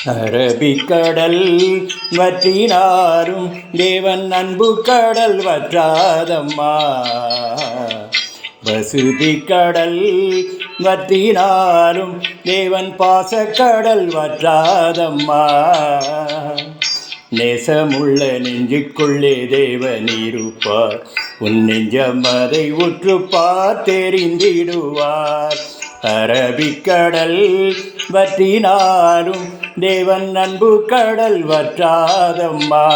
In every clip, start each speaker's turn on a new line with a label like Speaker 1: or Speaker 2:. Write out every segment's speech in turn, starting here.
Speaker 1: அரபிக்கடல் வற்றினாரும் தேவன் அன்பு கடல் வற்றாதம்மா. பசுபிக்கடல் வற்றினாரும் தேவன் பாசக்கடல் வற்றாதம்மா. நேசமுள்ள நெஞ்சுக்குள்ளே தேவன் இருப்பார், உன் நெஞ்சம் அதை உற்றுப்பார் தெரிந்திடுவார். அரபிக்கடல் வற்றினாலும் தேவன் அன்பு கடல் வற்றாதம்மா.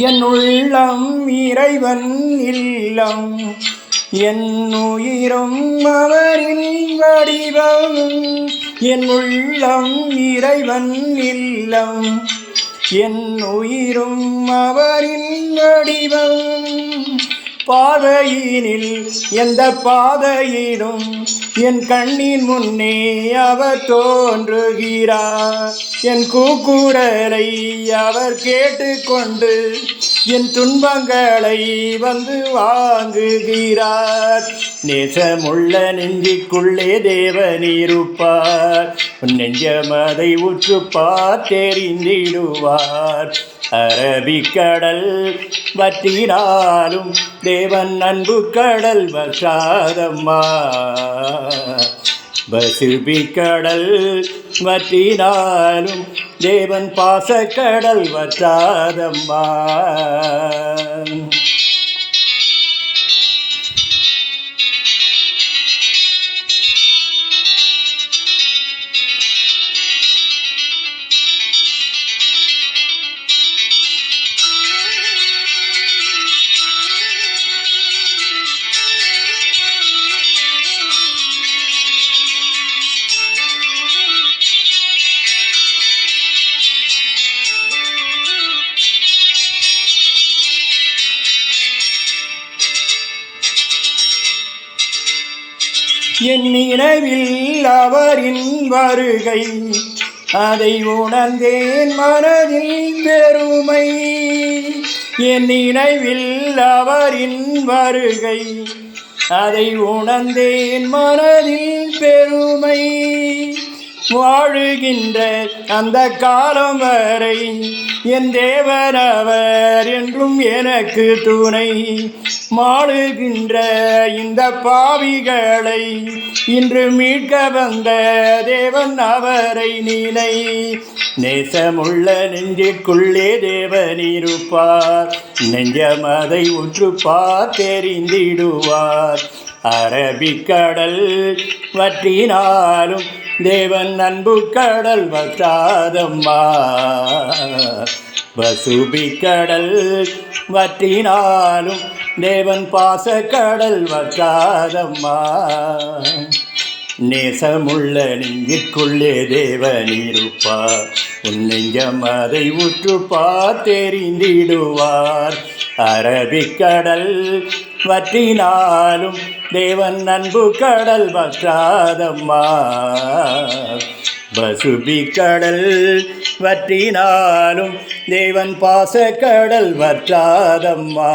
Speaker 1: என் உள்ளம் இறைவன் இல்லம், என் உயிரும் அவரின் வடிவம். என் உள்ளம் இறைவன் இல்லம், என் உயிரும் அவரின் வடிவம். பாதையினில் எந்த பாதையிலும் என் கண்ணின் முன்னே அவர் தோன்றுகிறார். என் கூக்குரலை அவர் கேட்டுக்கொண்டு என் துன்பங்களை வந்து வாங்குகிறார். நேசமுள்ள நெஞ்சுக்குள்ளே தேவன் இருப்பார், நெஞ்சமதை உற்றுப்பார் தெரிந்திடுவார். அரபிக்கடல் வற்றினாலும் தேவன் அன்பு கடல் வற்றாதம்மா. பசுபிக்கடல் வற்றினாலும் தேவன் பாசக்கடல் வற்றாதம்மா. என் நினைவில் அவரின் வருகை, அதை உணர்ந்தேன் மனதில் பெருமை. என் நினைவில் அவரின் வருகை, அதை உணர்ந்தேன் மனதில் பெருமை. வாழுகின்ற அந்த காலம் வரை என் தேவன் அவர் என்றும் எனக்கு துணை. மாளுகின்ற இந்த பாவிகளை இன்று மீட்க வந்த தேவன் அவரை நினை. நேசமுள்ள நெஞ்சுக்குள்ளே தேவன் இருப்பார், நெஞ்சமதை உற்றுப்பார் தெரிந்திடுவார். அரபிக்கடல் வற்றினாலும் தேவன் அன்பு கடல் வற்றாதம்மா. பசுபிக்கடல் வற்றினாலும் தேவன் பாசக்கடல் வற்றாதம்மா. நேசமுள்ள நெஞ்சுக்குள்ளே தேவன் இருப்பார், உன் நெஞ்சம் அதை உற்றுப்பார் தெரிந்திடுவார். அரபிக்கடல் வற்றினாலும் தேவன் அன்பு கடல் வற்றாதம்மா. பசுபிக்கடல் வற்றினாலும் தேவன் பாசக்கடல் வற்றாதம்மா.